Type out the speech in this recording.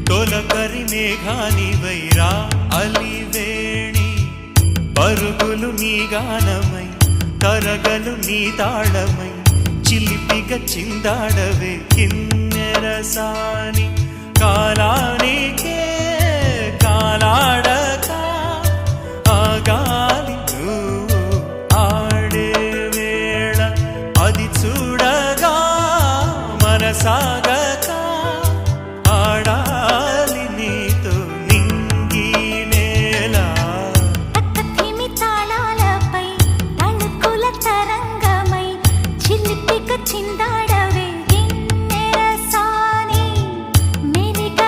తొలకరి మేఘానివైరా అలివేణి పరుగులు నీ గానమై తరగలు నీ తాళమై చిలిపిగ చిందాడవే కిన్నెరసాని